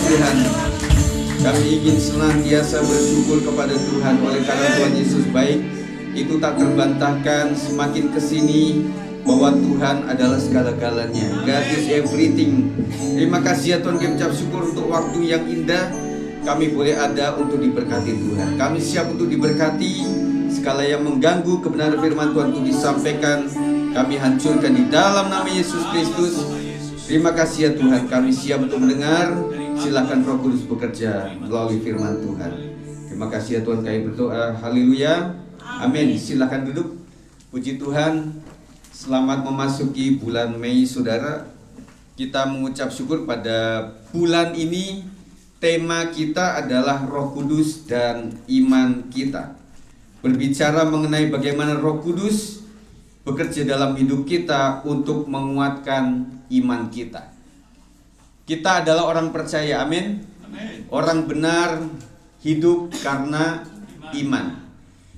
Tuhan. Kami ingin senantiasa bersyukur kepada Tuhan oleh karena Tuhan Yesus baik. Itu tak terbantahkan semakin kesini bahwa Tuhan adalah segala-galanya. God is everything. Terima kasih ya Tuhan, kami ucap syukur untuk waktu yang indah. Kami boleh ada untuk diberkati Tuhan. Kami siap untuk diberkati. Segala yang mengganggu kebenaran firman Tuhan untuk disampaikan, kami hancurkan di dalam nama Yesus Kristus. Terima kasih ya Tuhan, kami siap untuk mendengar. Silakan Roh Kudus bekerja melalui firman Tuhan. Terima kasih ya Tuhan, kami berdoa. Haleluya. Amin. Silakan duduk. Puji Tuhan. Selamat memasuki bulan Mei, saudara. Kita mengucap syukur pada bulan ini. Tema kita adalah Roh Kudus dan iman kita. Berbicara mengenai bagaimana Roh Kudus bekerja dalam hidup kita untuk menguatkan iman kita. Kita adalah orang percaya, amin. Orang benar hidup karena iman.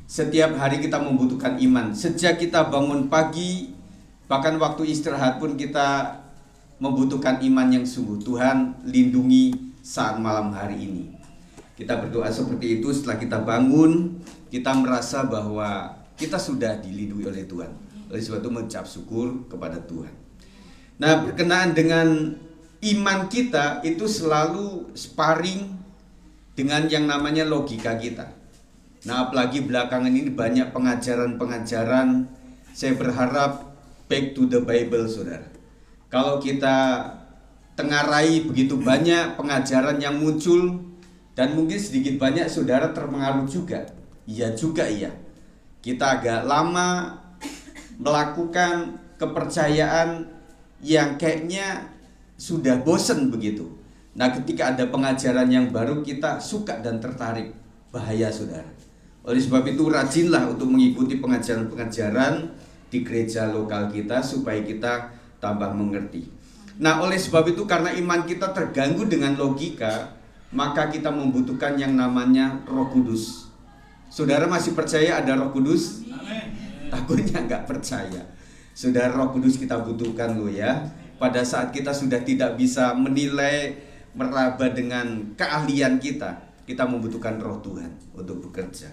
Setiap hari kita membutuhkan iman. Sejak kita bangun pagi, bahkan waktu istirahat pun kita membutuhkan iman yang sungguh. Tuhan lindungi saat malam hari ini. Kita berdoa seperti itu. Setelah kita bangun, kita merasa bahwa kita sudah dilindungi oleh Tuhan. Oleh sebab itu mengucap syukur kepada Tuhan. Nah, berkenaan dengan iman kita itu selalu sparring dengan yang namanya logika kita. Nah, apalagi belakangan ini banyak pengajaran-pengajaran. Saya berharap back to the Bible, saudara. Kalau kita tengarai begitu banyak pengajaran yang muncul, dan mungkin sedikit banyak saudara terpengaruh juga. Iya juga iya. Kita agak lama melakukan kepercayaan yang kayaknya sudah bosen begitu. Nah, ketika ada pengajaran yang baru kita suka dan tertarik. Bahaya saudara. Oleh sebab itu rajinlah untuk mengikuti pengajaran-pengajaran di gereja lokal kita supaya kita tambah mengerti. Nah, oleh sebab itu karena iman kita terganggu dengan logika, maka kita membutuhkan yang namanya Roh Kudus. Saudara masih percaya ada Roh Kudus? Amin. Takutnya nggak percaya. Saudara, Roh Kudus kita butuhkan loh ya. Pada saat kita sudah tidak bisa menilai, meraba dengan keahlian kita membutuhkan Roh Tuhan untuk bekerja.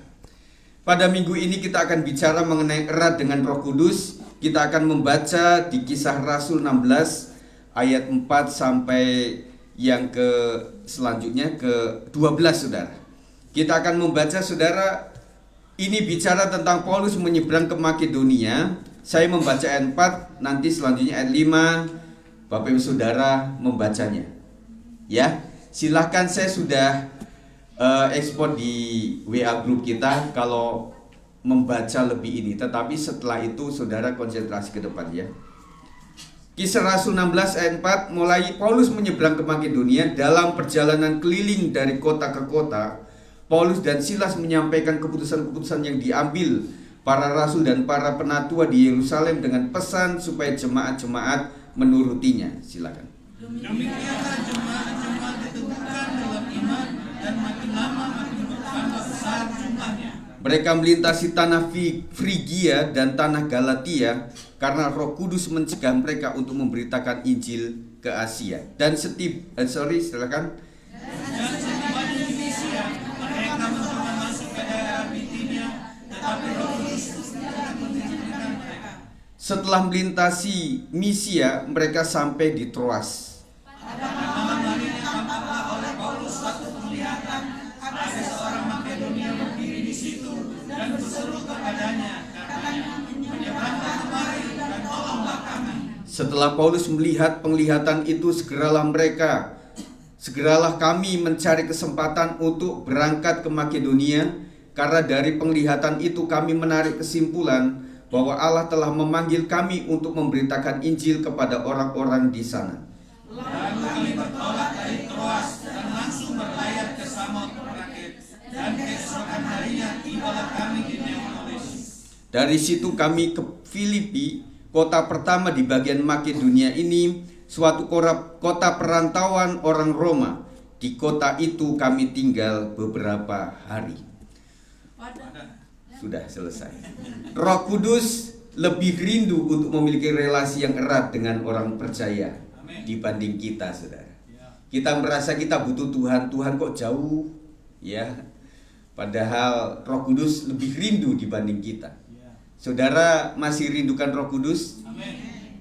Pada minggu ini kita akan bicara mengenai erat dengan Roh Kudus. Kita akan membaca di Kisah Rasul 16 ayat 4 sampai yang ke selanjutnya ke 12, saudara. Kita akan membaca, saudara, ini bicara tentang Paulus menyeberang ke Makedonia. Saya membaca ayat 4, nanti selanjutnya ayat 5 Bapak Ibu Saudara membacanya. Ya, silahkan, saya sudah ekspor di WA grup kita kalau membaca lebih ini. Tetapi setelah itu saudara konsentrasi ke depan ya. Kisah Rasul 16 ayat 4, mulai Paulus menyeberang ke Makedonia. Dalam perjalanan keliling dari kota ke kota, Paulus dan Silas menyampaikan keputusan-keputusan yang diambil para rasul dan para penatua di Yerusalem dengan pesan supaya jemaat-jemaat menurutinya. Silakan. Demikianlah jemaat-jemaat diteguhkan dalam iman dan makin lama makin bertambah besar jumlahnya. Mereka melintasi tanah Frigia dan tanah Galatia karena Roh Kudus mencegah mereka untuk memberitakan Injil ke Asia. Dan silakan. Dan setibanya di Misia, mereka mencoba masuk ke daerah Bitinia, tetapi Roh Kudus tidak mengizinkan mereka. Setelah melintasi Misia, mereka sampai di Troas. Pada malam harinya tampaklah oleh Paulus suatu penglihatan, ada seorang Makedonia berdiri di situ dan berseru kepadanya, katanya, menyeberanglah kemari dan tolonglah kami. Setelah Paulus melihat penglihatan itu, segeralah kami mencari kesempatan untuk berangkat ke Makedonia, karena dari penglihatan itu kami menarik kesimpulan bahwa Allah telah memanggil kami untuk memberitakan Injil kepada orang-orang di sana. Lalu kami bertolak dari Troas dan langsung berlayar ke Samotrake, dan keesokan harinya tibalah kami di Neapolis. Dari situ kami ke Filipi, kota pertama di bagian Makedonia ini, suatu kota perantauan orang Roma. Di kota itu kami tinggal beberapa hari. Sudah selesai. Roh Kudus lebih rindu untuk memiliki relasi yang erat dengan orang percaya dibanding kita, saudara. Kita merasa kita butuh Tuhan, Tuhan kok jauh, ya. Padahal Roh Kudus lebih rindu dibanding kita. Saudara masih rindukan Roh Kudus?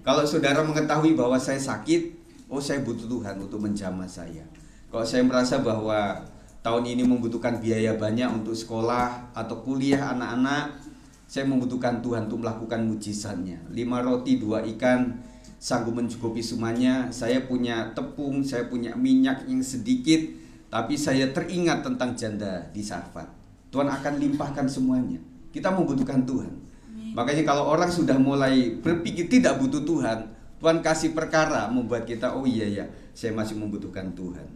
Kalau saudara mengetahui bahwa saya sakit, oh saya butuh Tuhan untuk menjamah saya. Kalau saya merasa bahwa tahun ini membutuhkan biaya banyak untuk sekolah atau kuliah anak-anak, saya membutuhkan Tuhan untuk melakukan mujizatnya. 5 roti 2 ikan sanggup mencukupi semuanya. Saya punya tepung, saya punya minyak yang sedikit, tapi saya teringat tentang janda di Sarfat. Tuhan akan limpahkan semuanya. Kita membutuhkan Tuhan. Makanya kalau orang sudah mulai berpikir tidak butuh Tuhan, Tuhan kasih perkara membuat kita, oh iya ya, saya masih membutuhkan Tuhan.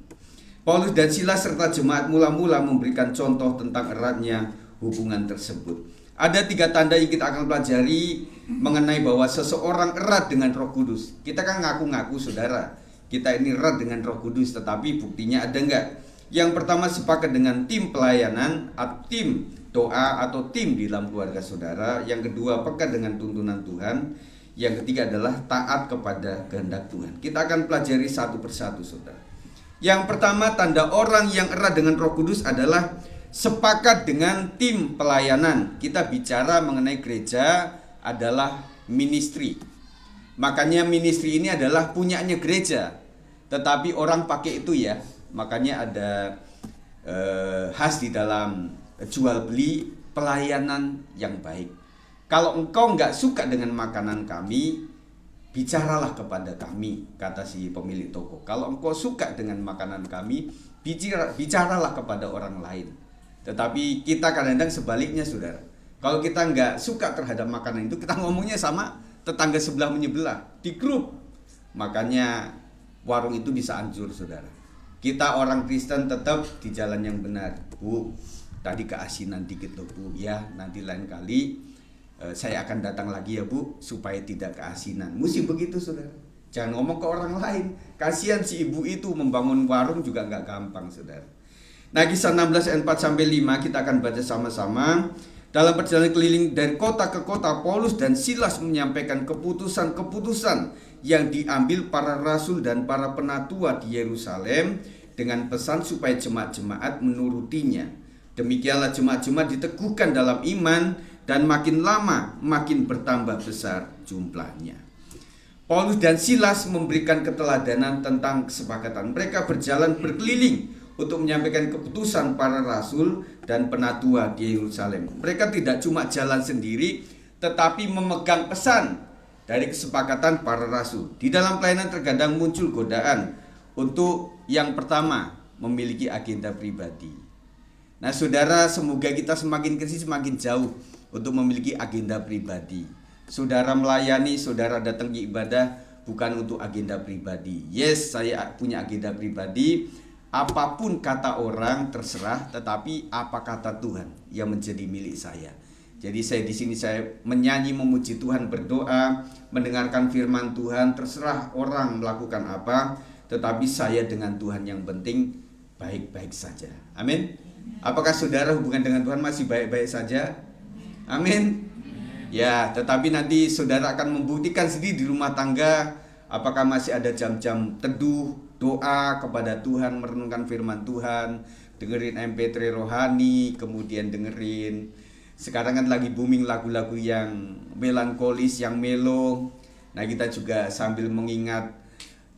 Paulus dan Silas serta jemaat mula-mula memberikan contoh tentang eratnya hubungan tersebut. Ada 3 tanda yang kita akan pelajari mengenai bahwa seseorang erat dengan Roh Kudus. Kita kan ngaku-ngaku saudara, kita ini erat dengan Roh Kudus, tetapi buktinya ada enggak? Yang pertama, sepakat dengan tim pelayanan, tim doa atau tim di dalam keluarga saudara. Yang kedua, peka dengan tuntunan Tuhan. Yang ketiga adalah taat kepada kehendak Tuhan. Kita akan pelajari satu persatu saudara. Yang pertama, tanda orang yang erat dengan Roh Kudus adalah sepakat dengan tim pelayanan. Kita bicara mengenai gereja adalah ministry. Makanya ministry ini adalah punyanya gereja. Tetapi orang pakai itu ya. Makanya ada khas di dalam jual beli pelayanan yang baik. Kalau engkau nggak suka dengan makanan kami, bicaralah kepada kami, kata si pemilik toko. Kalau engkau suka dengan makanan kami, bicaralah kepada orang lain. Tetapi kita kadang-kadang sebaliknya saudara. Kalau kita nggak suka terhadap makanan itu, kita ngomongnya sama tetangga sebelah menyebelah di grup. Makanya warung itu bisa hancur saudara. Kita orang Kristen tetap di jalan yang benar. Bu, tadi keasinan dikit loh Bu, ya nanti lain kali saya akan datang lagi ya Bu, supaya tidak keasinan. Mesti begitu saudara. Jangan ngomong ke orang lain. Kasihan si ibu itu membangun warung juga nggak gampang saudara. Nah, Kisah 16 ayat 4-5 kita akan baca sama-sama. Dalam perjalanan keliling dari kota ke kota, Paulus dan Silas menyampaikan keputusan-keputusan yang diambil para rasul dan para penatua di Yerusalem dengan pesan supaya jemaat-jemaat menurutinya. Demikianlah jemaat-jemaat diteguhkan dalam iman dan makin lama makin bertambah besar jumlahnya. Paulus dan Silas memberikan keteladanan tentang kesepakatan. Mereka berjalan berkeliling untuk menyampaikan keputusan para rasul dan penatua di Yerusalem. Mereka tidak cuma jalan sendiri, tetapi memegang pesan dari kesepakatan para rasul. Di dalam pelayanan terkadang muncul godaan untuk yang pertama, memiliki agenda pribadi. Nah saudara, semoga kita semakin kesini semakin jauh untuk memiliki agenda pribadi. Saudara melayani, saudara datang ke ibadah bukan untuk agenda pribadi. Yes, saya punya agenda pribadi. Apapun kata orang terserah, tetapi apa kata Tuhan yang menjadi milik saya. Jadi saya di sini saya menyanyi, memuji Tuhan, berdoa, mendengarkan firman Tuhan, terserah orang melakukan apa, tetapi saya dengan Tuhan yang penting baik-baik saja. Amin. Apakah saudara hubungan dengan Tuhan masih baik-baik saja? Amin. Ya, tetapi nanti saudara akan membuktikan sendiri di rumah tangga, apakah masih ada jam-jam teduh, doa kepada Tuhan, merenungkan firman Tuhan, dengerin MP3 rohani, kemudian dengerin. Sekarang kan lagi booming lagu-lagu yang melankolis, yang melo. Nah, kita juga sambil mengingat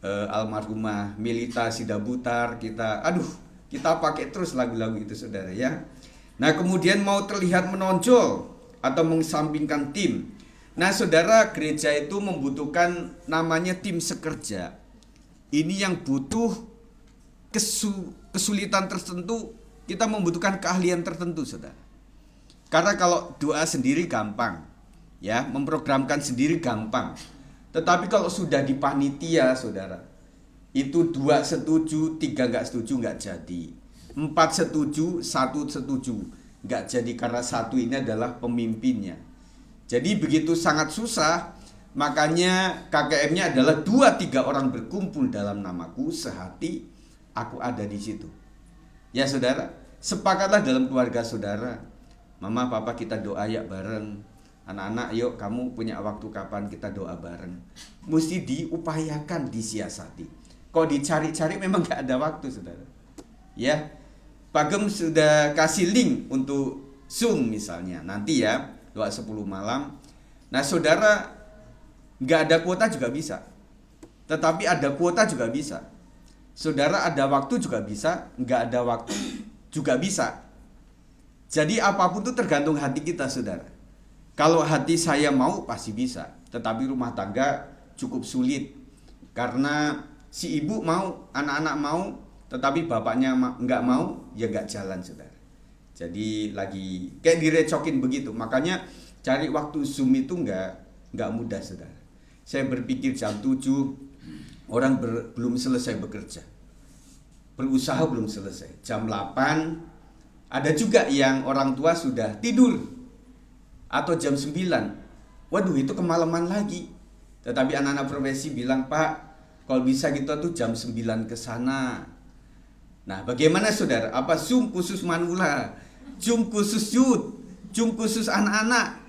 almarhumah Melita Sidabutar, kita pakai terus lagu-lagu itu saudara ya. Nah, kemudian mau terlihat menonjol atau mengesampingkan tim. Nah, saudara, gereja itu membutuhkan namanya tim sekerja. Ini yang butuh kesulitan tertentu, kita membutuhkan keahlian tertentu, saudara. Karena kalau doa sendiri gampang, ya, memprogramkan sendiri gampang. Tetapi kalau sudah di panitia, saudara, itu 2 setuju, 3 nggak setuju, nggak jadi. 4 setuju, 1 setuju, nggak jadi karena 1 ini adalah pemimpinnya. Jadi begitu sangat susah. Makanya KKM-nya adalah 2-3 orang berkumpul dalam namaku, sehati, aku ada di situ. Ya saudara, sepakatlah dalam keluarga saudara. Mama, papa, kita doa ya bareng. Anak-anak, yuk kamu punya waktu kapan kita doa bareng. Mesti diupayakan, disiasati. kok dicari-cari memang nggak ada waktu, saudara. Ya, Pak Gem sudah kasih link untuk Zoom misalnya, nanti ya, doa 10 malam. Nah, saudara nggak ada kuota juga bisa, tetapi ada kuota juga bisa. Saudara ada waktu juga bisa, nggak ada waktu juga bisa. Jadi apapun itu tergantung hati kita, saudara. Kalau hati saya mau pasti bisa, tetapi rumah tangga cukup sulit karena si ibu mau, anak-anak mau, tetapi bapaknya nggak mau, ya nggak jalan, saudara. Jadi lagi kayak direcokin begitu. Makanya cari waktu Zoom itu nggak mudah, saudara. Saya berpikir jam 7 orang belum selesai bekerja, berusaha belum selesai. Jam 8 ada juga yang orang tua sudah tidur, atau jam 9. Waduh, itu kemalaman lagi. Tetapi anak-anak profesi bilang, Pak, kalau bisa gitu tuh jam 9 ke sana. Nah, bagaimana saudara? Apa Zoom khusus manula, Zoom khusus youth, Zoom khusus anak-anak?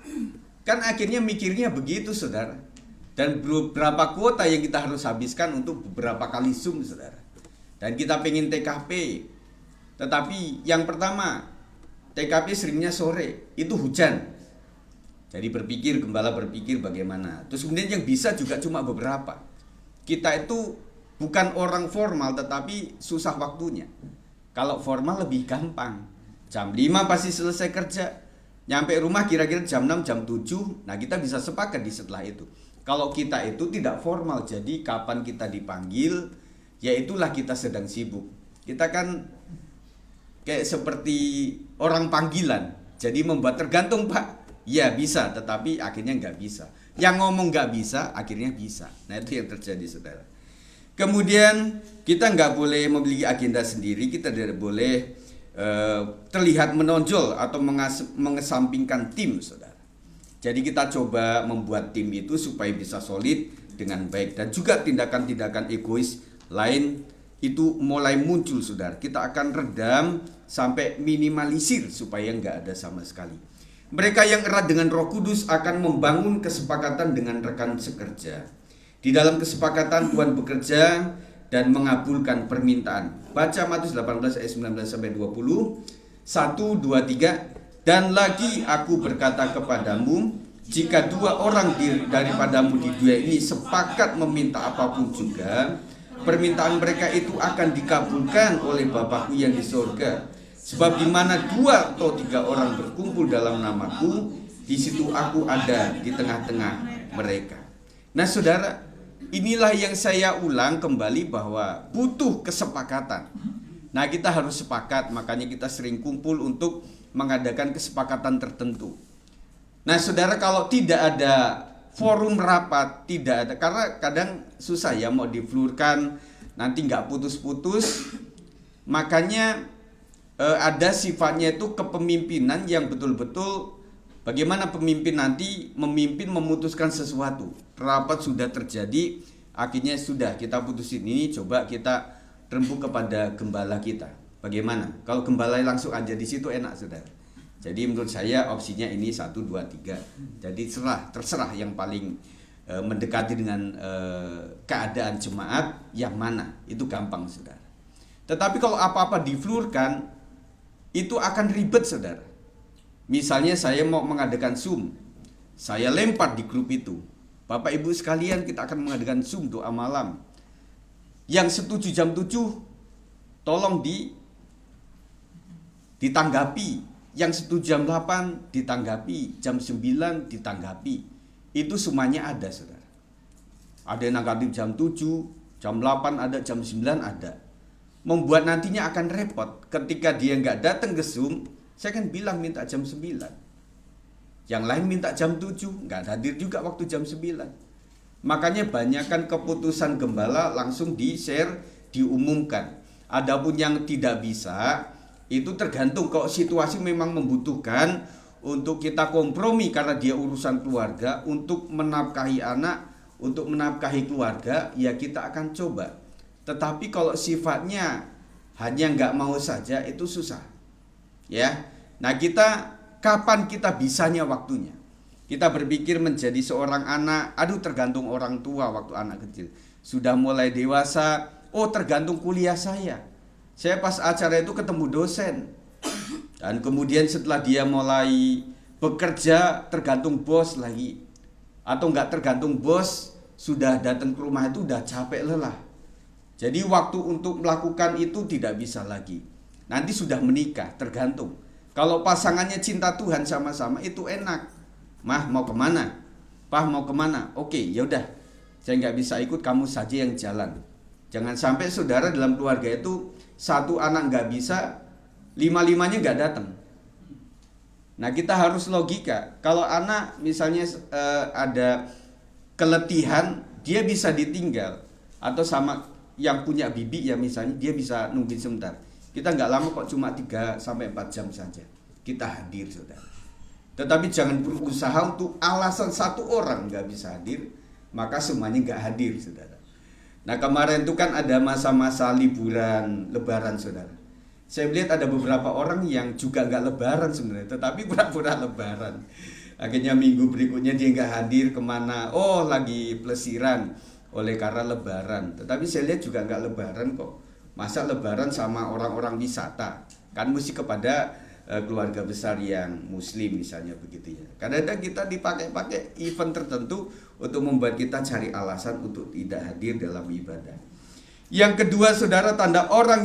Kan akhirnya mikirnya begitu, saudara. Dan beberapa kuota yang kita harus habiskan untuk beberapa kali Zoom, saudara. Dan kita pengen TKP. Tetapi yang pertama, TKP seringnya sore, itu hujan. Jadi gembala berpikir bagaimana. Terus kemudian yang bisa juga cuma beberapa. Kita itu bukan orang formal, tetapi susah waktunya. Kalau formal lebih gampang. Jam 5 pasti selesai kerja. Nyampe rumah kira-kira jam 6, jam 7. Nah, kita bisa sepakat di setelah itu. Kalau kita itu tidak formal, jadi kapan kita dipanggil, ya itulah kita sedang sibuk. Kita kan kayak seperti orang panggilan, jadi membuat tergantung, Pak. Ya bisa, tetapi akhirnya nggak bisa. Yang ngomong nggak bisa, akhirnya bisa. Nah, itu yang terjadi, saudara. Kemudian kita nggak boleh memiliki agenda sendiri, kita tidak boleh terlihat menonjol atau mengesampingkan tim, saudara. Jadi kita coba membuat tim itu supaya bisa solid dengan baik. Dan juga tindakan-tindakan egois lain itu mulai muncul, saudara. Kita akan redam sampai minimalisir supaya nggak ada sama sekali. Mereka yang erat dengan Roh Kudus akan membangun kesepakatan dengan rekan sekerja. Di dalam kesepakatan Tuhan bekerja dan mengabulkan permintaan. Baca Matius 18 ayat 19 sampai 20. 1, 2, 3. Dan lagi aku berkata kepadamu, jika 2 orang daripadamu di dunia ini sepakat meminta apapun juga, permintaan mereka itu akan dikabulkan oleh Bapakku yang di surga. Sebab di mana 2 atau 3 orang berkumpul dalam namaku, di situ aku ada di tengah-tengah mereka. Nah, saudara, inilah yang saya ulang kembali bahwa butuh kesepakatan. Nah, kita harus sepakat, makanya kita sering kumpul untuk mengadakan kesepakatan tertentu. Nah, saudara, kalau tidak ada forum rapat, tidak ada, karena kadang susah ya mau diflurkan, nanti nggak putus-putus. Makanya ada sifatnya itu kepemimpinan yang betul-betul bagaimana pemimpin nanti memimpin memutuskan sesuatu. Rapat sudah terjadi, akhirnya sudah kita putusin ini, coba kita rembuk kepada gembala kita. Bagaimana? Kalau gembala langsung aja di situ enak, saudara. Jadi menurut saya opsinya ini 1, 2, 3. Jadi terserah yang paling mendekati dengan keadaan jemaat yang mana, itu gampang, saudara. Tetapi kalau apa-apa diflurkan, itu akan ribet, saudara. Misalnya saya mau mengadakan Zoom, saya lempar di grup itu, Bapak Ibu sekalian, kita akan mengadakan Zoom doa malam. Yang setuju jam 7 tolong ditanggapi, yang setuju jam 8 ditanggapi, jam 9 ditanggapi. Itu semuanya ada, saudara. Ada yang negatif jam 7, jam 8 ada, jam 9 ada. Membuat nantinya akan repot. Ketika dia nggak datang ke Zoom, saya kan bilang minta jam 9. Yang lain minta jam 7, nggak hadir juga waktu jam 9. Makanya banyakkan keputusan gembala langsung di-share, diumumkan. Adapun yang tidak bisa, itu tergantung kalau situasi memang membutuhkan untuk kita kompromi karena dia urusan keluarga, untuk menafkahi anak, untuk menafkahi keluarga, ya kita akan coba. Tetapi kalau sifatnya hanya nggak mau saja, itu susah. Ya, nah kita kapan kita bisanya waktunya? Kita berpikir menjadi seorang anak, tergantung orang tua waktu anak kecil. Sudah mulai dewasa, Oh, tergantung kuliah saya. Saya pas acara itu ketemu dosen. Dan kemudian setelah dia mulai bekerja, tergantung bos lagi. Atau enggak tergantung bos, sudah datang ke rumah itu udah capek lelah. Jadi waktu untuk melakukan itu tidak bisa lagi. Nanti sudah menikah, tergantung. Kalau pasangannya cinta Tuhan sama-sama itu enak. Mah mau kemana? Pah mau kemana? Oke, yaudah. Saya nggak bisa ikut, kamu saja yang jalan. Jangan sampai saudara dalam keluarga itu satu anak nggak bisa, lima-limanya nggak datang. Nah, kita harus logika. Kalau anak misalnya ada keletihan, dia bisa ditinggal. Atau sama yang punya bibi ya misalnya, dia bisa nungguin sebentar. Kita nggak lama kok, cuma 3-4 jam saja. Kita hadir, saudara. Tetapi jangan berusaha untuk alasan satu orang nggak bisa hadir, maka semuanya nggak hadir, saudara. Nah, kemarin itu kan ada masa-masa liburan lebaran, saudara. Saya melihat ada beberapa orang yang juga nggak lebaran sebenarnya, tetapi pura-pura lebaran. Akhirnya minggu berikutnya dia nggak hadir kemana. Oh, lagi pelesiran oleh karena lebaran. Tetapi saya lihat juga nggak lebaran kok. Masa lebaran sama orang-orang wisata? Kan mesti kepada keluarga besar yang muslim misalnya begitu ya. Kadang-kadang kita dipakai-pakai event tertentu untuk membuat kita cari alasan untuk tidak hadir dalam ibadah. Yang kedua, saudara, tanda orang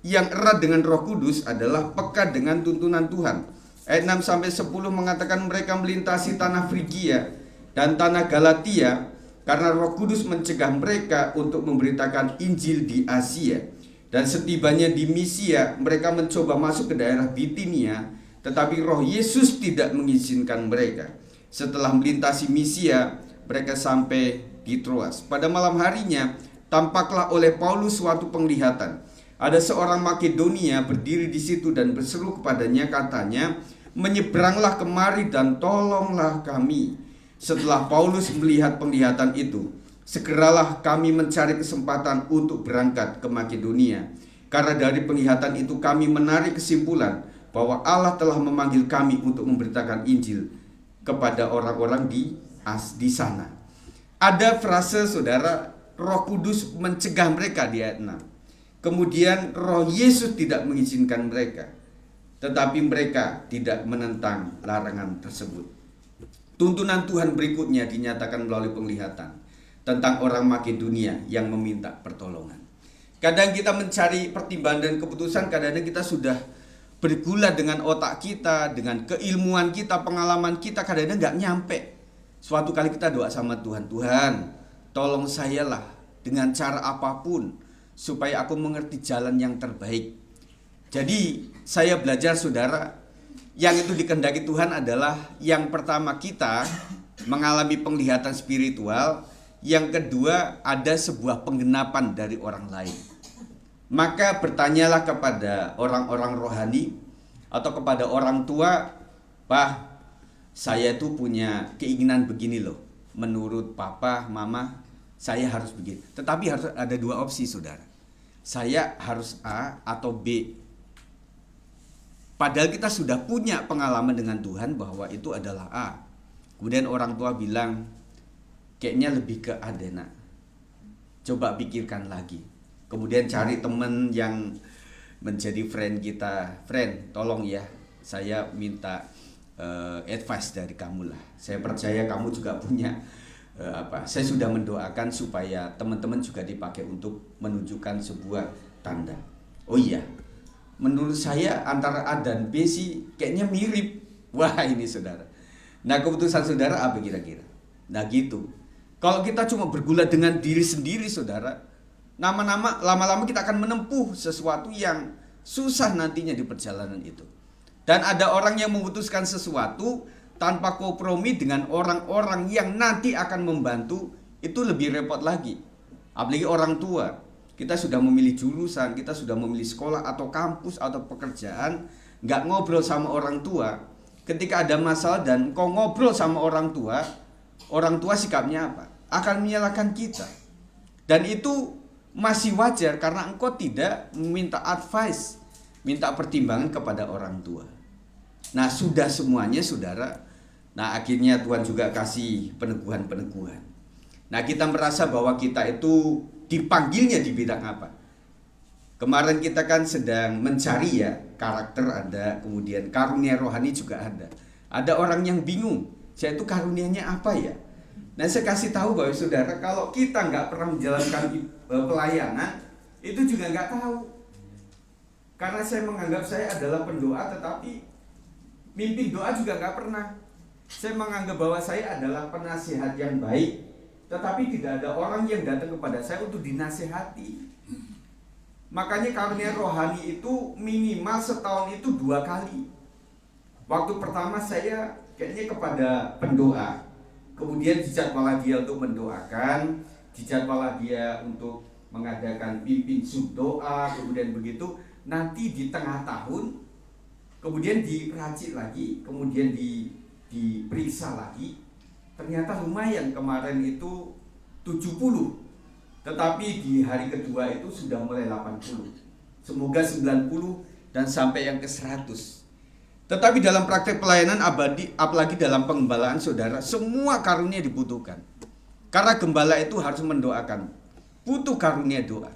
yang erat dengan Roh Kudus adalah peka dengan tuntunan Tuhan. Ayat 6-10 mengatakan mereka melintasi tanah Frigia dan tanah Galatia karena Roh Kudus mencegah mereka untuk memberitakan Injil di Asia. Dan setibanya di Misia, mereka mencoba masuk ke daerah Bitinia, tetapi Roh Yesus tidak mengizinkan mereka. Setelah melintasi Misia, mereka sampai di Troas. Pada malam harinya, tampaklah oleh Paulus suatu penglihatan. Ada seorang Makedonia berdiri di situ dan berseru kepadanya, katanya, "Menyeberanglah kemari dan tolonglah kami." Setelah Paulus melihat penglihatan itu, segeralah kami mencari kesempatan untuk berangkat ke Makedonia. Karena dari penglihatan itu kami menarik kesimpulan bahwa Allah telah memanggil kami untuk memberitakan Injil kepada orang-orang di sana. Ada frase, saudara, Roh Kudus mencegah mereka di ayat 6. Kemudian Roh Yesus tidak mengizinkan mereka, tetapi mereka tidak menentang larangan tersebut. Tuntunan Tuhan berikutnya dinyatakan melalui penglihatan tentang orang Makedonia yang meminta pertolongan. Kadang kita mencari pertimbangan dan keputusan, kadang-kadang kita sudah bergulat dengan otak kita, dengan keilmuan kita, pengalaman kita, kadang-kadang nggak nyampe. Suatu kali kita doa sama Tuhan, "Tuhan, tolong sayalah dengan cara apapun supaya aku mengerti jalan yang terbaik." Jadi saya belajar, saudara, yang itu dikehendaki Tuhan adalah yang pertama kita mengalami penglihatan spiritual, yang kedua ada sebuah penggenapan dari orang lain. Maka bertanyalah kepada orang-orang rohani atau kepada orang tua, "Pak, saya tuh punya keinginan begini loh. Menurut papa, mama, saya harus begini." Tetapi harus ada dua opsi, saudara. Saya harus A atau B. Padahal kita sudah punya pengalaman dengan Tuhan bahwa itu adalah A. Kemudian orang tua bilang, "Kayaknya lebih ke A deh, nak. Coba pikirkan lagi." Kemudian cari teman yang menjadi friend kita. "Friend, tolong ya, saya minta advice dari kamu lah. Saya percaya kamu juga punya saya sudah mendoakan supaya teman-teman juga dipakai untuk menunjukkan sebuah tanda." "Oh iya, menurut saya antara A dan B sih kayaknya mirip." Wah, ini saudara. Nah, keputusan saudara apa kira-kira? Nah gitu. Kalau kita cuma bergulat dengan diri sendiri, saudara, lama-lama kita akan menempuh sesuatu yang susah nantinya di perjalanan itu. Dan ada orang yang memutuskan sesuatu tanpa kompromi dengan orang-orang yang nanti akan membantu, itu lebih repot lagi. Apalagi orang tua. Kita sudah memilih jurusan, kita sudah memilih sekolah atau kampus atau pekerjaan, nggak ngobrol sama orang tua. Ketika ada masalah dan kau ngobrol sama orang tua sikapnya apa? Akan menyalahkan kita. Dan itu masih wajar karena engkau tidak meminta advice, minta pertimbangan kepada orang tua. Nah, sudah semuanya, saudara. Nah, akhirnya Tuhan juga kasih peneguhan-peneguhan. Nah, kita merasa bahwa kita itu dipanggilnya di bidang apa. Kemarin kita kan sedang mencari ya, karakter ada, kemudian karunia rohani juga ada. Ada orang yang bingung, saya itu karunianya apa ya? Nah, saya kasih tahu bahwa saudara, kalau kita nggak pernah menjalankan pelayanan, itu juga nggak tahu. Karena saya menganggap saya adalah pendoa, tetapi mimpin doa juga nggak pernah. Saya menganggap bahwa saya adalah penasihat yang baik, tetapi tidak ada orang yang datang kepada saya untuk dinasehati. Makanya karunia rohani itu minimal setahun itu 2 kali. Waktu pertama saya kayaknya kepada pendoa, kemudian dijadwal dia untuk mendoakan, dijadwal dia untuk mengadakan pimpin subdoa, kemudian begitu. Nanti di tengah tahun, kemudian diracik lagi, kemudian diperiksa lagi. Ternyata lumayan, kemarin itu 70. Tetapi di hari kedua itu sudah mulai 80. Semoga 90 dan sampai yang ke 100. Tetapi dalam praktek pelayanan abadi, apalagi dalam penggembalaan saudara, semua karunia dibutuhkan. Karena gembala itu harus mendoakan. Butuh karunia doa.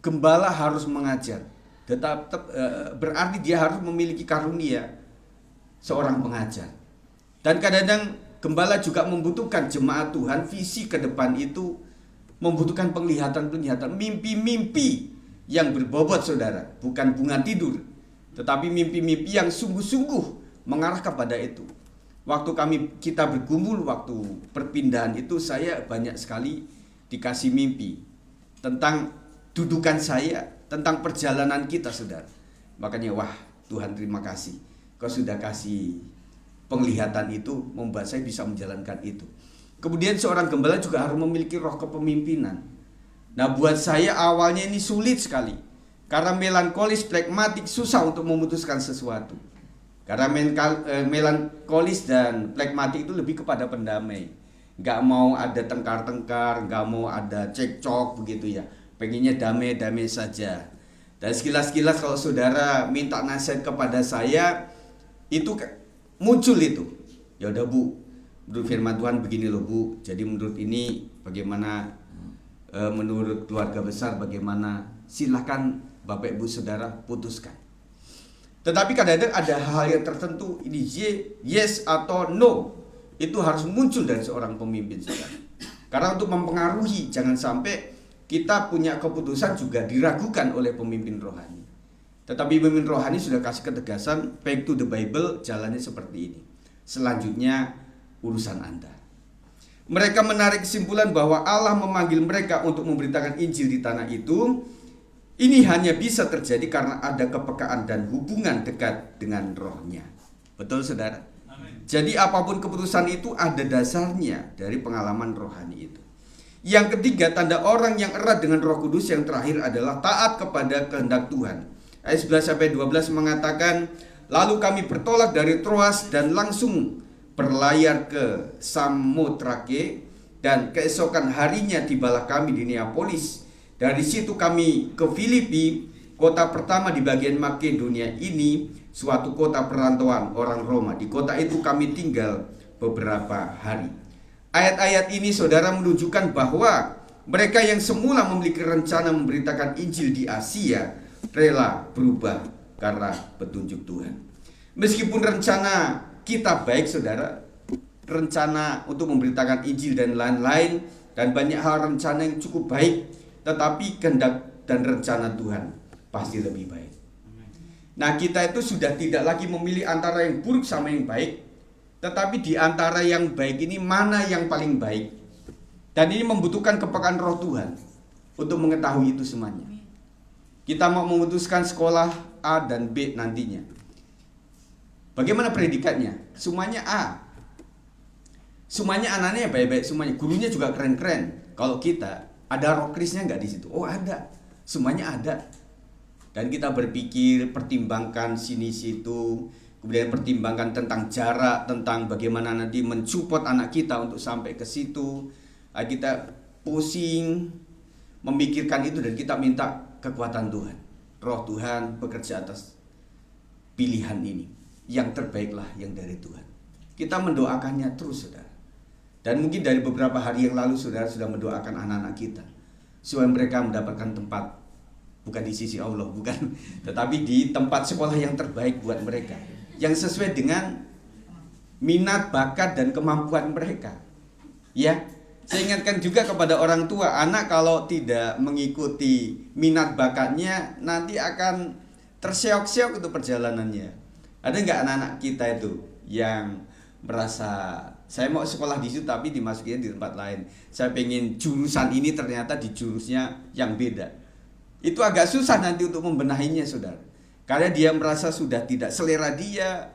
Gembala harus mengajar. Berarti dia harus memiliki karunia seorang pengajar. Dan kadang-kadang gembala juga membutuhkan jemaat Tuhan, visi ke depan itu membutuhkan penglihatan-penglihatan, mimpi-mimpi yang berbobot saudara, bukan bunga tidur, tetapi mimpi-mimpi yang sungguh-sungguh mengarah kepada itu. Waktu kita bergumul waktu perpindahan itu, saya banyak sekali dikasih mimpi tentang dudukan saya, tentang perjalanan kita saudara. Makanya wah, Tuhan terima kasih, Kau sudah kasih penglihatan itu, membuat saya bisa menjalankan itu. Kemudian seorang gembala juga harus memiliki roh kepemimpinan. Nah, buat saya awalnya ini sulit sekali. Karena melankolis, plekmatik, susah untuk memutuskan sesuatu. Karena melankolis dan plekmatik itu lebih kepada pendamai. Gak mau ada tengkar-tengkar, gak mau ada cekcok begitu ya. Pengennya damai-damai saja. Dan sekilas-sekilas kalau saudara minta nasihat kepada saya, itu muncul itu. Ya udah Bu, menurut firman Tuhan begini loh Bu. Jadi menurut ini bagaimana, menurut keluarga besar bagaimana, silakan Bapak Ibu Saudara putuskan. Tetapi kadang-kadang ada hal yang tertentu, ini yes atau no, itu harus muncul dari seorang pemimpin saudara. Karena untuk mempengaruhi, jangan sampai kita punya keputusan juga diragukan oleh pemimpin rohani. Tetapi pemimpin rohani sudah kasih ketegasan, back to the Bible, jalannya seperti ini. Selanjutnya urusan Anda. Mereka menarik kesimpulan bahwa Allah memanggil mereka untuk memberitakan Injil di tanah itu. Ini hanya bisa terjadi karena ada kepekaan dan hubungan dekat dengan rohnya. Betul saudara? Amin. Jadi apapun keputusan itu ada dasarnya dari pengalaman rohani itu. Yang ketiga, tanda orang yang erat dengan Roh Kudus yang terakhir adalah taat kepada kehendak Tuhan. Ayat 11-12 mengatakan, lalu kami bertolak dari Troas dan langsung berlayar ke Samotrake, dan keesokan harinya tibalah kami di Neapolis. Dari situ kami ke Filipi, kota pertama di bagian Makedonia ini, suatu kota perantauan orang Roma. Di kota itu kami tinggal beberapa hari. Ayat-ayat ini saudara menunjukkan bahwa mereka yang semula memiliki rencana memberitakan Injil di Asia rela berubah karena petunjuk Tuhan. Meskipun rencana kita baik saudara, rencana untuk memberitakan Injil dan lain-lain, dan banyak hal rencana yang cukup baik, tetapi kehendak dan rencana Tuhan pasti lebih baik. Nah, kita itu sudah tidak lagi memilih antara yang buruk sama yang baik, tetapi di antara yang baik ini mana yang paling baik. Dan ini membutuhkan kepekaan roh Tuhan untuk mengetahui itu semuanya. Kita mau memutuskan sekolah A dan B nantinya. Bagaimana predikatnya? Semuanya A. Semuanya anaknya baik-baik semuanya. Gurunya juga keren-keren. Kalau kita ada roh Krisnya nggak di situ? Oh ada, semuanya ada. Dan kita berpikir, pertimbangkan sini situ, kemudian pertimbangkan tentang jarak, tentang bagaimana nanti mensupport anak kita untuk sampai ke situ. Kita pusing, memikirkan itu, dan kita minta kekuatan Tuhan. Roh Tuhan bekerja atas pilihan ini. Yang terbaiklah yang dari Tuhan. Kita mendoakannya terus saudara. Dan mungkin dari beberapa hari yang lalu saudara sudah mendoakan anak-anak kita supaya mereka mendapatkan tempat, bukan di sisi Allah, bukan, tetapi di tempat sekolah yang terbaik buat mereka, yang sesuai dengan minat, bakat, dan kemampuan mereka. Ya, saya ingatkan juga kepada orang tua, anak kalau tidak mengikuti minat bakatnya nanti akan terseok-seok untuk perjalanannya. Ada nggak anak-anak kita itu yang merasa saya mau sekolah di situ tapi dimasukin di tempat lain, saya pengen jurusan ini ternyata di jurusnya yang beda. Itu agak susah nanti untuk membenahinya, saudara, karena dia merasa sudah tidak selera dia.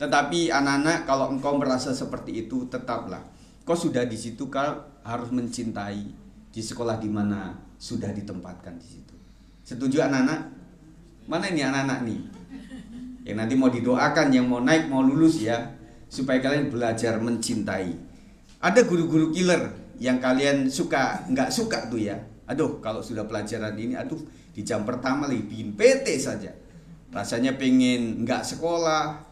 Tetapi anak-anak, kalau engkau merasa seperti itu, tetaplah kau sudah di situ, kau harus mencintai di sekolah di mana sudah ditempatkan di situ. Setuju anak-anak? Mana ini anak-anak nih yang nanti mau didoakan, yang mau naik, mau lulus ya, supaya kalian belajar mencintai. Ada guru-guru killer yang kalian suka, nggak suka tuh ya. Aduh, kalau sudah pelajaran ini, aduh, di jam pertama lagi bikin PT saja. Rasanya pengen nggak sekolah,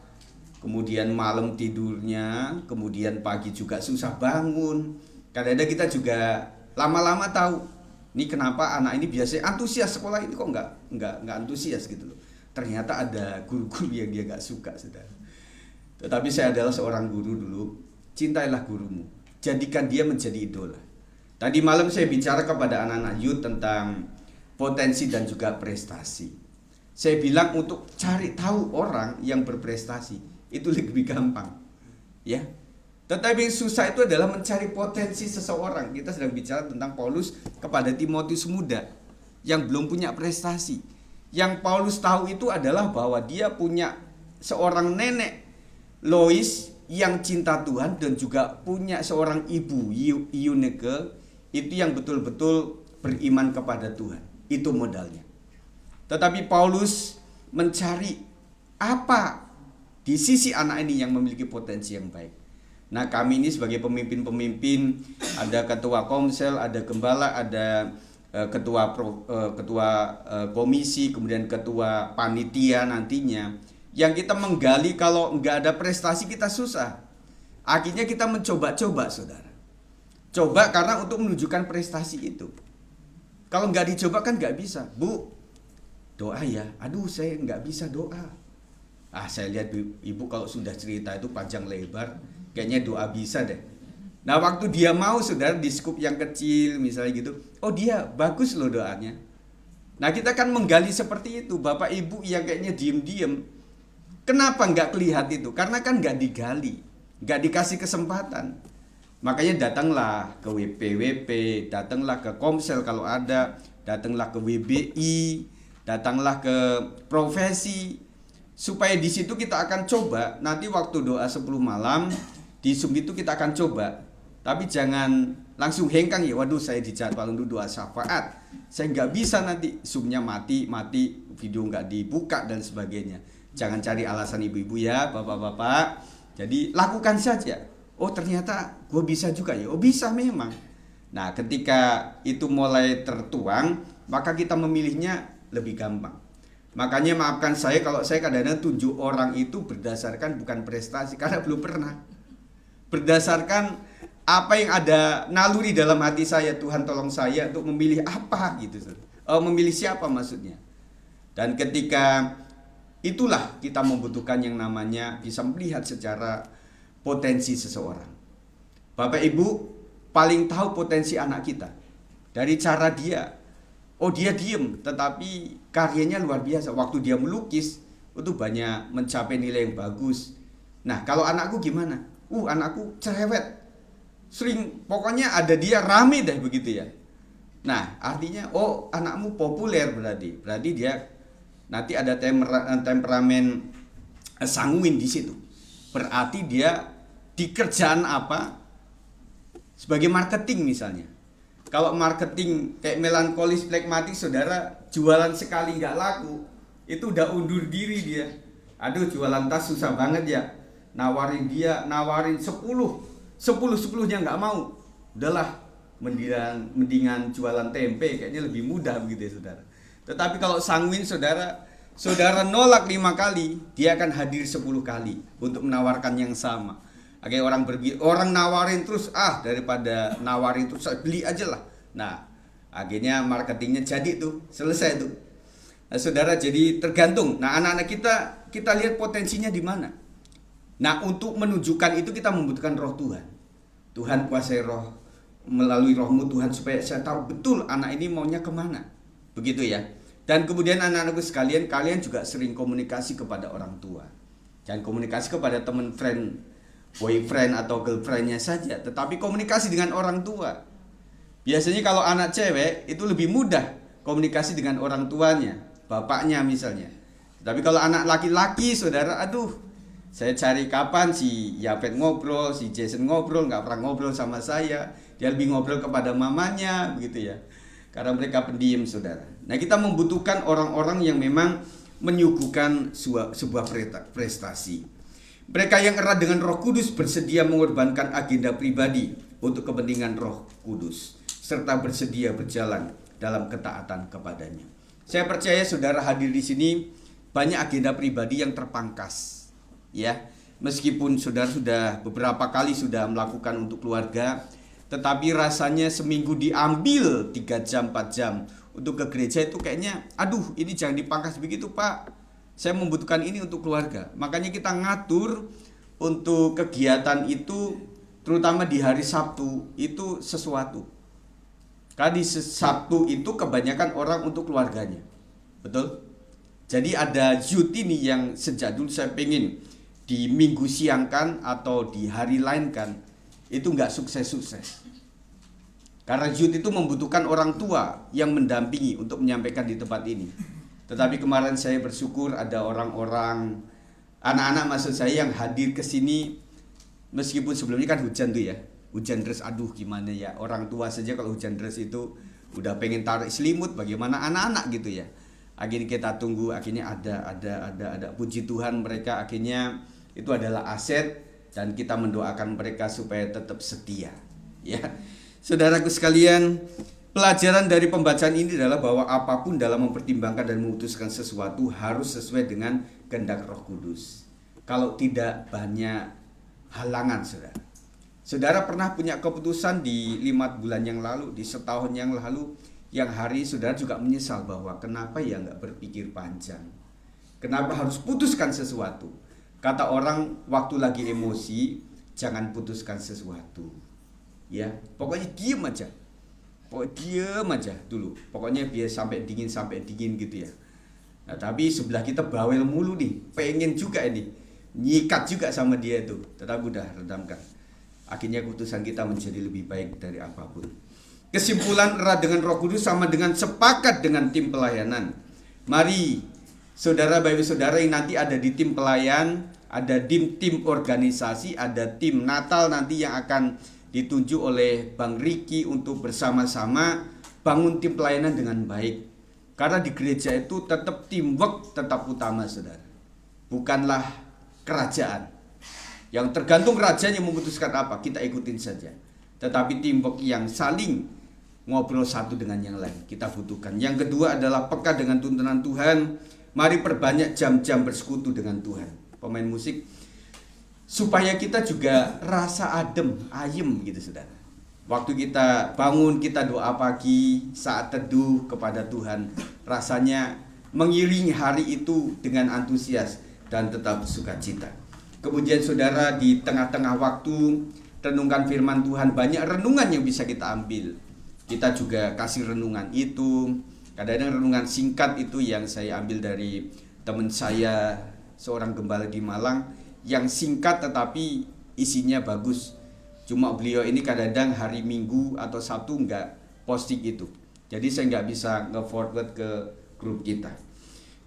kemudian malam tidurnya, kemudian pagi juga susah bangun. Kadang-kadang kita juga lama-lama tahu, ini kenapa anak ini biasanya antusias sekolah ini kok nggak antusias gitu loh. Ternyata ada guru-guru yang dia nggak suka, saudara. Tetapi saya adalah seorang guru dulu. Cintailah gurumu, jadikan dia menjadi idola. Tadi malam saya bicara kepada anak-anak youth tentang potensi dan juga prestasi. Saya bilang untuk cari tahu orang yang berprestasi itu lebih gampang, ya. Tetapi yang susah itu adalah mencari potensi seseorang. Kita sedang bicara tentang Paulus kepada Timotius muda yang belum punya prestasi. Yang Paulus tahu itu adalah bahwa dia punya seorang nenek Lois yang cinta Tuhan dan juga punya seorang ibu Eunike itu yang betul-betul beriman kepada Tuhan. Itu modalnya. Tetapi Paulus mencari apa di sisi anak ini yang memiliki potensi yang baik. Nah, kami ini sebagai pemimpin-pemimpin, ada ketua komsel, ada gembala, ada ketua komisi, kemudian ketua panitia nantinya, yang kita menggali. Kalau nggak ada prestasi kita susah. Akhirnya kita mencoba-coba, saudara. Coba karena untuk menunjukkan prestasi itu. Kalau nggak dicoba kan nggak bisa. Bu, doa ya. Aduh, saya nggak bisa doa. Saya lihat ibu kalau sudah cerita itu panjang lebar, kayaknya doa bisa deh. Nah, waktu dia mau, saudara, di skup yang kecil misalnya gitu, oh dia bagus loh doanya. Nah, kita kan menggali seperti itu. Bapak ibu yang kayaknya diem-diem, kenapa nggak kelihatan itu? Karena kan nggak digali, nggak dikasih kesempatan. Makanya datanglah ke WP, datanglah ke komsel kalau ada, datanglah ke WBI, datanglah ke profesi, supaya di situ kita akan coba. Nanti waktu doa 10 malam di Zoom itu kita akan coba. Tapi jangan langsung hengkang ya, waduh saya dijadwal untuk doa syafaat, saya nggak bisa, nanti Zoom-nya mati, video nggak dibuka dan sebagainya. Jangan cari alasan ibu-ibu ya, bapak-bapak. Jadi lakukan saja. Oh ternyata gue bisa juga ya, oh bisa memang. Nah, ketika itu mulai tertuang, maka kita memilihnya lebih gampang. Makanya maafkan saya kalau saya kadang-kadang tunjuk orang itu berdasarkan bukan prestasi, karena belum pernah. Berdasarkan apa yang ada naluri dalam hati saya, Tuhan tolong saya untuk memilih apa gitu. Memilih siapa maksudnya. Dan ketika itulah kita membutuhkan yang namanya bisa melihat secara potensi seseorang. Bapak Ibu paling tahu potensi anak kita dari cara dia. Oh dia diem, tetapi karyanya luar biasa. Waktu dia melukis itu banyak mencapai nilai yang bagus. Nah kalau anakku gimana? Anakku cerewet, sering pokoknya ada dia rame deh begitu ya. Nah artinya anakmu populer, berarti dia nanti ada temperamen sanguin di situ. Berarti dia di kerjaan apa? Sebagai marketing misalnya. Kalau marketing kayak melankolis flekmatik, saudara, jualan sekali nggak laku, itu udah undur diri dia. Aduh jualan tas susah banget ya. Nawarin 10-10-nya nggak mau. Udahlah, mendingan jualan tempe, kayaknya lebih mudah begitu ya saudara. Tetapi kalau sanguin, saudara nolak 5 kali, dia akan hadir 10 kali untuk menawarkan yang sama. Kayak orang nawarin terus, daripada nawarin terus beli aja lah. Nah, Akhirnya marketingnya jadi tuh, selesai tuh. Nah, saudara, jadi tergantung. Nah, anak-anak kita lihat potensinya di mana. Nah, untuk menunjukkan itu kita membutuhkan roh Tuhan. Tuhan kuasai roh, melalui rohmu Tuhan, supaya saya tahu betul anak ini maunya kemana. Begitu ya. Dan kemudian anak-anakku sekalian, kalian juga sering komunikasi kepada orang tua. Jangan komunikasi kepada teman friend, boyfriend atau girlfriendnya saja, tetapi komunikasi dengan orang tua. Biasanya kalau anak cewek itu lebih mudah komunikasi dengan orang tuanya, bapaknya misalnya. Tapi kalau anak laki-laki, saudara, aduh, saya cari kapan si Yapet ngobrol, si Jason ngobrol, nggak pernah ngobrol sama saya. Dia lebih ngobrol kepada mamanya, begitu ya. Karena mereka pendiam, saudara. Nah, kita membutuhkan orang-orang yang memang menyuguhkan sebuah prestasi. Mereka yang erat dengan Roh Kudus bersedia mengorbankan agenda pribadi untuk kepentingan Roh Kudus, serta bersedia berjalan dalam ketaatan kepadanya. Saya percaya saudara hadir di sini banyak agenda pribadi yang terpangkas, ya. Meskipun saudara sudah beberapa kali sudah melakukan untuk keluarga, tetapi rasanya seminggu diambil 3 jam, 4 jam untuk ke gereja itu kayaknya, aduh, ini jangan dipangkas begitu, Pak. Saya membutuhkan ini untuk keluarga. Makanya kita ngatur untuk kegiatan itu, terutama di hari Sabtu, itu sesuatu. Karena di Sabtu itu kebanyakan orang untuk keluarganya. Betul? Jadi ada youth ini yang sejak dulu saya pengen di minggu siang kan atau di hari lain kan, itu nggak sukses-sukses. Karena youth itu membutuhkan orang tua yang mendampingi untuk menyampaikan di tempat ini. Tetapi kemarin saya bersyukur ada orang-orang, anak-anak maksud saya, yang hadir ke sini. Meskipun sebelumnya kan hujan tuh ya, hujan deras, aduh gimana ya, orang tua saja kalau hujan deras itu udah pengen tarik selimut, bagaimana anak-anak gitu ya. Akhirnya kita tunggu, akhirnya ada puji Tuhan, mereka akhirnya itu adalah aset, dan kita mendoakan mereka supaya tetap setia, ya. Saudaraku sekalian, pelajaran dari pembacaan ini adalah bahwa apapun dalam mempertimbangkan dan memutuskan sesuatu harus sesuai dengan kehendak Roh Kudus. Kalau tidak, banyak halangan, saudara. Saudara pernah punya keputusan di 5 bulan yang lalu, di setahun yang lalu, yang hari saudara juga menyesal bahwa kenapa ya nggak berpikir panjang, kenapa harus putuskan sesuatu. Kata orang, waktu lagi emosi jangan putuskan sesuatu, ya. Pokoknya diam aja, dulu. Pokoknya biar sampai dingin gitu ya. Nah, tapi sebelah kita bawel mulu nih, pengen juga ini, nyikat juga sama dia itu, tetapi udah redamkan. Akhirnya keputusan kita menjadi lebih baik dari apapun. Kesimpulan, erat dengan Roh Kudus sama dengan sepakat dengan tim pelayanan. Mari saudara, bapak saudara yang nanti ada di tim pelayan, ada tim organisasi, ada tim Natal nanti yang akan ditunjuk oleh Bang Riki untuk bersama-sama bangun tim pelayanan dengan baik. Karena di gereja itu tetap teamwork tetap utama, saudara. Bukanlah kerajaan. Yang tergantung kerajaan yang memutuskan apa, kita ikutin saja. Tetapi teamwork yang saling ngobrol satu dengan yang lain kita butuhkan. Yang kedua adalah peka dengan tuntunan Tuhan. Mari perbanyak jam-jam bersekutu dengan Tuhan. Pemain musik, supaya kita juga rasa ayem gitu, saudara. Waktu kita bangun, kita doa pagi, saat teduh kepada Tuhan, rasanya mengiringi hari itu dengan antusias dan tetap sukacita. Kemudian saudara, di tengah-tengah waktu renungkan firman Tuhan, banyak renungan yang bisa kita ambil. Kita juga kasih renungan itu. Kadang-kadang renungan singkat itu yang saya ambil dari teman saya, seorang gembala di Malang, yang singkat tetapi isinya bagus. Cuma beliau ini kadang-kadang hari Minggu atau Sabtu nggak posting itu. Jadi saya nggak bisa nge-forward ke grup kita.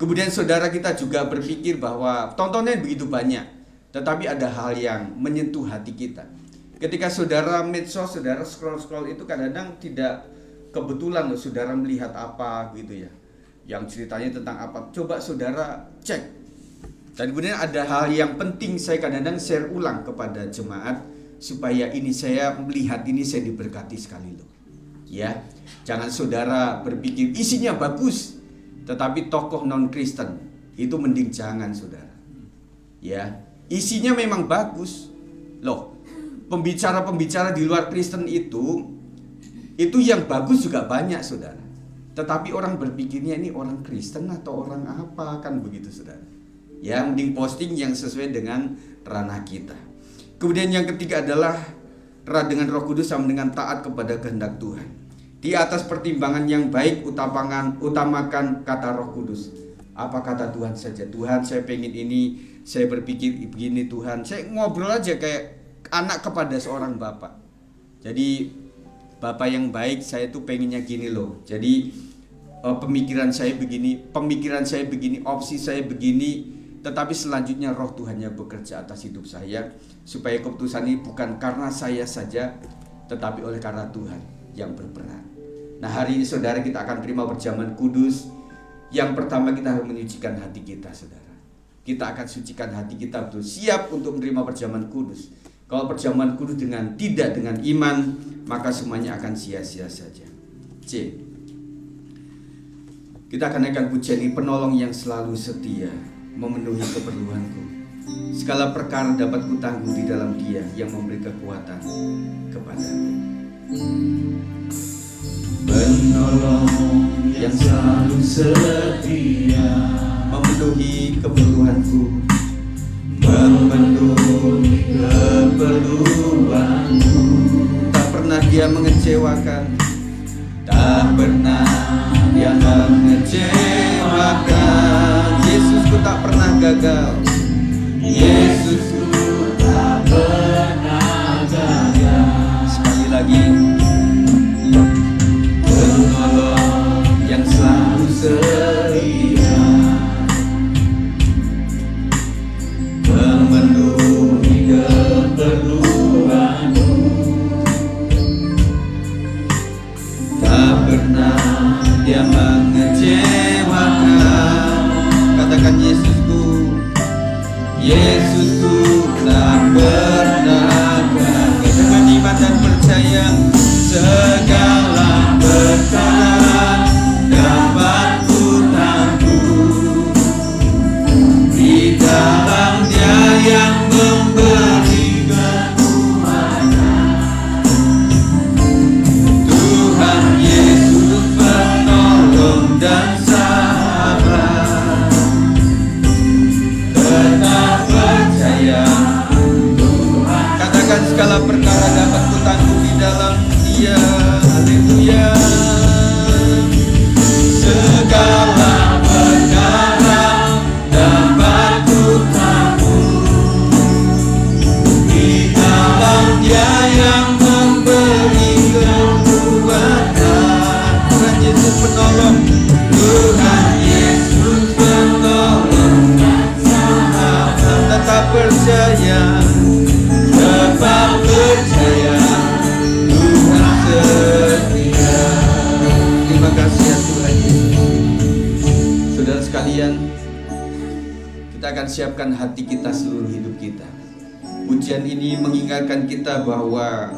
Kemudian saudara, kita juga berpikir bahwa tontonan begitu banyak, tetapi ada hal yang menyentuh hati kita. Ketika saudara medsos, saudara scroll itu kadang-kadang tidak kebetulan loh saudara melihat apa gitu ya, yang ceritanya tentang apa. Coba saudara cek. Dan kemudian ada hal yang penting saya kadang-kadang share ulang kepada jemaat, supaya ini saya melihat ini saya diberkati sekali loh. Ya, jangan saudara berpikir isinya bagus, tetapi tokoh non-Kristen itu mending jangan, saudara. Ya, isinya memang bagus loh. Pembicara-pembicara di luar Kristen itu Itu yang bagus juga banyak, saudara. Tetapi orang berpikirnya ini orang Kristen atau orang apa, kan begitu, saudara. Yang mending posting yang sesuai dengan ranah kita. Kemudian yang ketiga adalah erat dengan Roh Kudus sama dengan taat kepada kehendak Tuhan. Di atas pertimbangan yang baik utamakan kata Roh Kudus. Apa kata Tuhan saja. Tuhan, saya pengen ini, saya berpikir begini Tuhan. Saya ngobrol aja kayak anak kepada seorang bapak. Jadi bapak yang baik, saya tuh pengennya gini loh. Jadi pemikiran saya begini, opsi saya begini. Tetapi selanjutnya roh Tuhan yang bekerja atas hidup saya, supaya keputusan ini bukan karena saya saja, tetapi oleh karena Tuhan yang berperan. Nah, hari ini saudara, kita akan terima perjamuan kudus. Yang pertama, kita harus menyucikan hati kita, saudara. Kita akan sucikan hati kita betul, siap untuk menerima perjamuan kudus. Kalau perjamuan kudus tidak dengan iman, maka semuanya akan sia-sia saja. C. Kita akan naikkan pujian ini, penolong yang selalu setia, memenuhi keperluanku. Segala perkara dapat kutanggung di dalam Dia yang memberi kekuatan kepadaku. Penolong yang selalu setia, memenuhi keperluanku. Memenuhi keperluanku. Tak pernah Dia mengecewakan. Tak pernah Dia mengecewakan. Yesusku tak pernah gagal. Yesusku tak pernah gagal. Sekali lagi, penolong yang selalu setia, memenuhi keperluanmu. Tak pernah Dia mengecewakan. Katakan Yesusku, Yesusku tak pernah gagal. Dengan iman dan percaya, segala perkara dapat kutanggung di dalam Dia yang memberi kekuatan. Tuhan Yesus penolong dan sahabat, tetap percaya Tuhan. Katakan segala perkara dapat kutanggung di dalam Dia. Haleluya. Segala perkara dapat kutanggung di dalam Dia yang memberi kekuatan. Tuhan Yesus penolong. Tuhan Yesus penolong. Tetap percaya. Tetap percaya. Tuhan setia. Terima kasih ya Tuhan Yesus. Saudara sekalian, kita akan siapkan hati kita, seluruh hidup kita. Pujian ini mengingatkan kita bahwa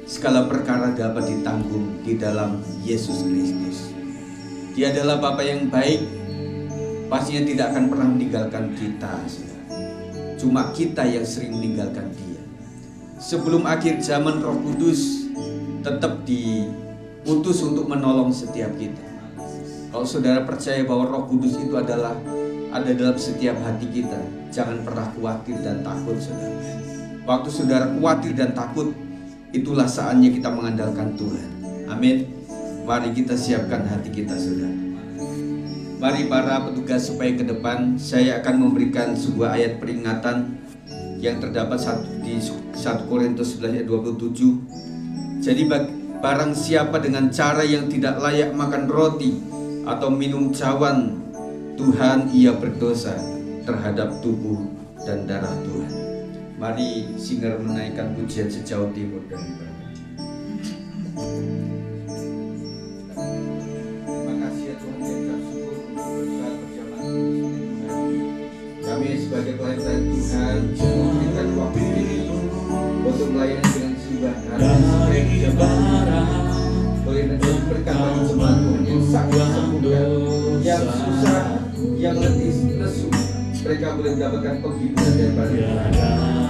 segala perkara dapat ditanggung di dalam Yesus Kristus. Dia adalah Bapa yang baik, pastinya tidak akan pernah meninggalkan kita, saudara. Cuma kita yang sering meninggalkan Dia. Sebelum akhir zaman, Roh Kudus tetap diutus untuk menolong setiap kita. Kalau saudara percaya bahwa Roh Kudus itu ada dalam setiap hati kita, jangan pernah khawatir dan takut, saudara. Waktu saudara khawatir dan takut, itulah saatnya kita mengandalkan Tuhan. Amin. Mari kita siapkan hati kita, saudara. Mari para petugas, supaya ke depan saya akan memberikan sebuah ayat peringatan yang terdapat di 1 Korintus 11 ayat 27. Jadi barang siapa dengan cara yang tidak layak makan roti atau minum cawan Tuhan, ia berdosa terhadap tubuh dan darah Tuhan. Mari singer menaikkan pujian sejauh timur dan barat. Terima kasih ya Tuhan, kita syukur untuk bersaat perjamuan Tuhan. Kami sebagai pelayan Tuhan memberikan waktu ini untuk melayani dengan sembah hati boleh berkat bagi jemaat Tuhan yang sakit sembuhkan, yang susah, yang letih lesu, mereka boleh mendapatkan penghiburan daripada Tuhan.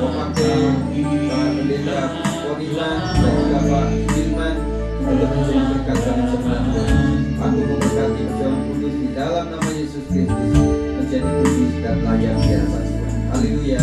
Memakai Pak Pendeta Woniman dan juga Pak Firman untuk menjadi berkat bagi jemaat Tuhan. Aku memberkati John Kudus di dalam nama Yesus Kristus menjadi kudus dan layak di hadapan Tuhan. Haleluya.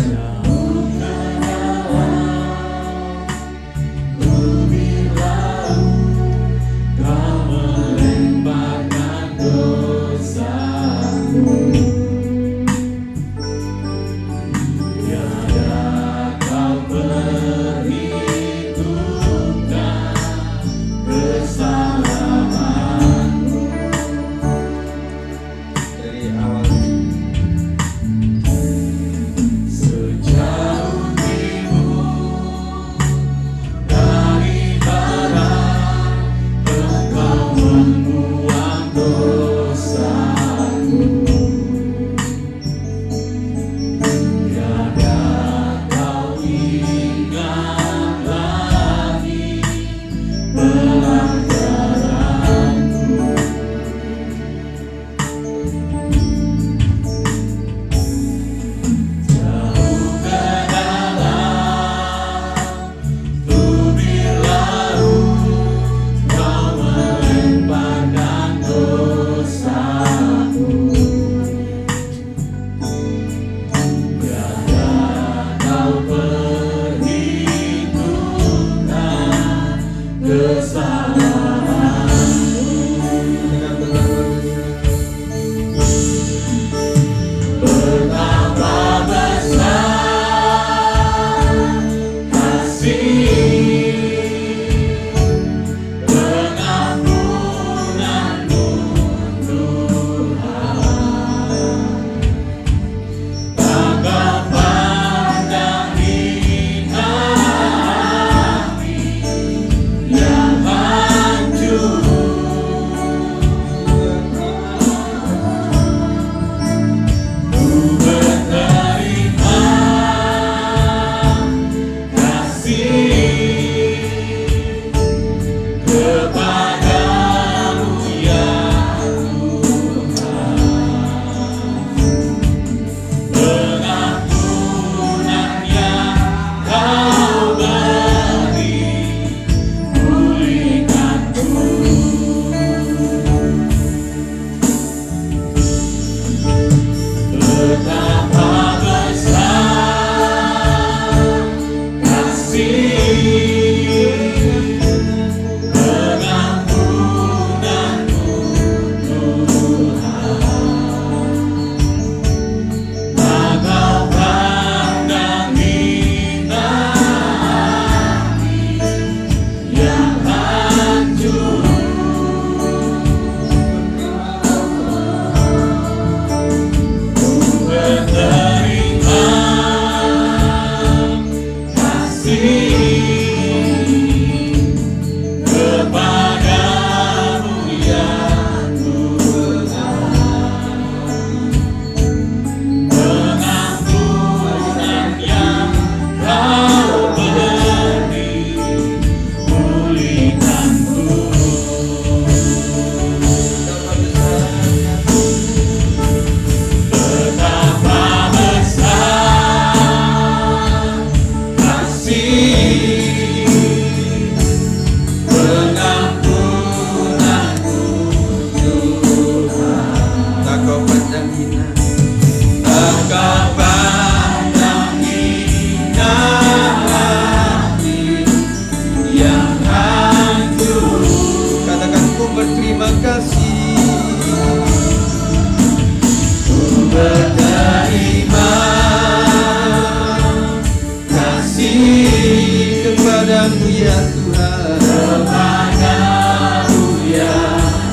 Kepadamu ya Tuhan, kepadamu ya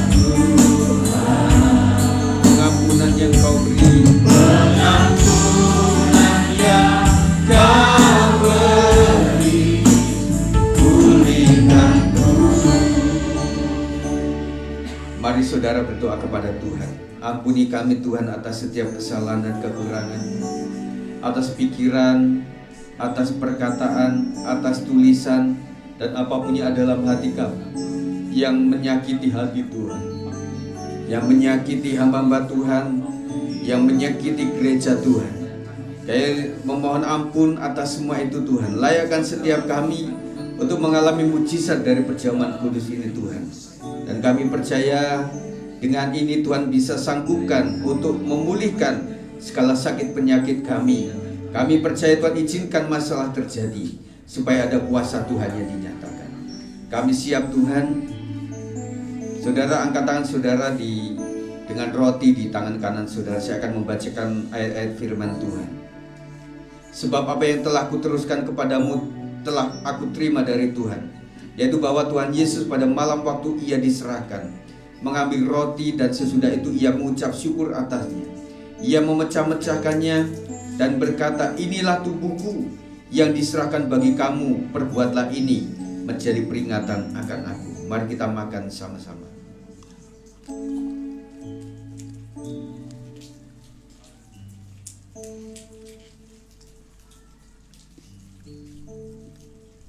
Tuhan, pengampunan yang Kau beri, pengampunan yang Kau beri, pulihkanku. Mari saudara berdoa kepada Tuhan. Ampuni kami Tuhan atas setiap kesalahan dan kekurangan, atas pikiran, atas perkataan, atas tulisan, dan apapun yang ada dalam hati kami yang menyakiti hati Tuhan, yang menyakiti hamba-hamba Tuhan, yang menyakiti gereja Tuhan. Kami memohon ampun atas semua itu Tuhan. Layakkan setiap kami untuk mengalami mujizat dari perjamuan kudus ini Tuhan. Dan kami percaya dengan ini Tuhan bisa sanggupkan untuk memulihkan segala sakit penyakit kami. Kami percaya Tuhan izinkan masalah terjadi supaya ada kuasa Tuhan yang dinyatakan. Kami siap Tuhan. Saudara, angkat tangan saudara dengan roti di tangan kanan saudara. Saya akan membacakan ayat-ayat firman Tuhan. Sebab apa yang telah kuteruskan kepadamu telah aku terima dari Tuhan, yaitu bahwa Tuhan Yesus pada malam waktu ia diserahkan mengambil roti, dan sesudah itu ia mengucap syukur atasnya. Ia memecah-mecahkannya dan berkata, inilah tubuhku yang diserahkan bagi kamu, perbuatlah ini menjadi peringatan akan aku. Mari kita makan sama-sama.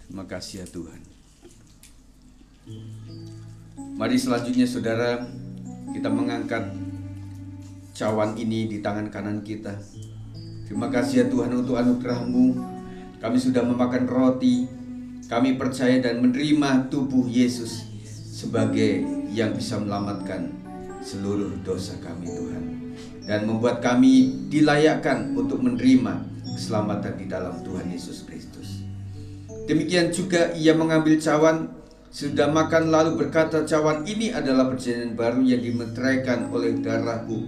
Terima kasih ya Tuhan. Mari selanjutnya saudara, kita mengangkat cawan ini di tangan kanan kita. Terima kasih ya Tuhan untuk anugerah-Mu. Kami sudah memakan roti. Kami percaya dan menerima tubuh Yesus sebagai yang bisa melamatkan seluruh dosa kami Tuhan, dan membuat kami dilayakkan untuk menerima keselamatan di dalam Tuhan Yesus Kristus. Demikian juga ia mengambil cawan sudah makan lalu berkata, cawan ini adalah perjanjian baru yang dimeteraikan oleh darahku.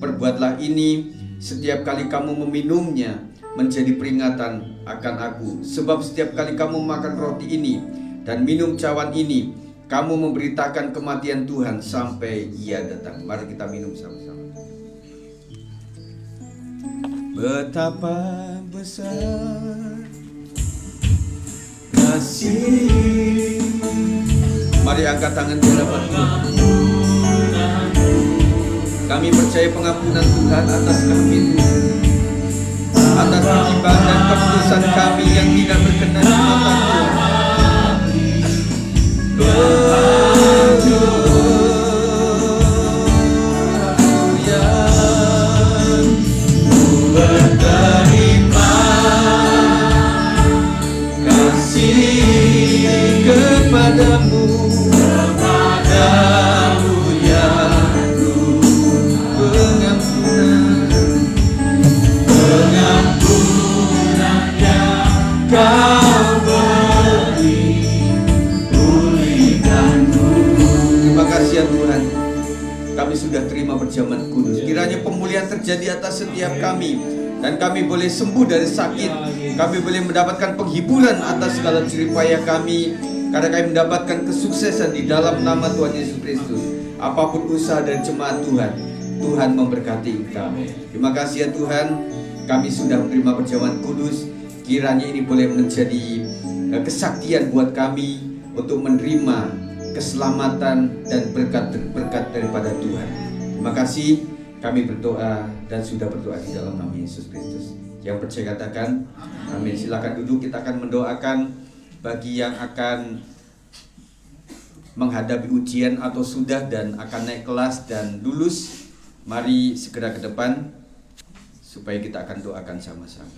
Perbuatlah ini setiap kali kamu meminumnya menjadi peringatan akan aku. Sebab setiap kali kamu makan roti ini dan minum cawan ini, kamu memberitakan kematian Tuhan sampai ia datang. Mari kita minum sama-sama. Betapa besar kasih. Mari angkat tangan di hadapan Tuhan. Kami percaya pengampunan Tuhan atas kami, atas penyimpangan dan keputusan kami yang tidak berkenan di mata Tuhan. Berterima kasih kepadamu, ya pengampunan yang kau beri, pulihkanku. Terima kasih ya Tuhan, kami sudah terima perjamuan kudus. Kiranya pemulihan terjadi atas setiap kami, dan kami boleh sembuh dari sakit. Kami boleh mendapatkan penghiburan atas segala jerih payah kami, karena kami mendapatkan kesuksesan di dalam nama Tuhan Yesus Kristus. Apapun usaha dan jemaat Tuhan, Tuhan memberkati engkau. Terima kasih ya Tuhan, kami sudah menerima perjamuan kudus. Kiranya ini boleh menjadi kesaktian buat kami untuk menerima keselamatan dan berkat-berkat daripada Tuhan. Terima kasih, kami berdoa dan sudah berdoa di dalam nama Yesus Kristus. Yang percaya katakan amin. Silakan duduk, kita akan mendoakan bagi yang akan menghadapi ujian atau sudah dan akan naik kelas dan lulus. Mari segera ke depan supaya kita akan doakan sama-sama.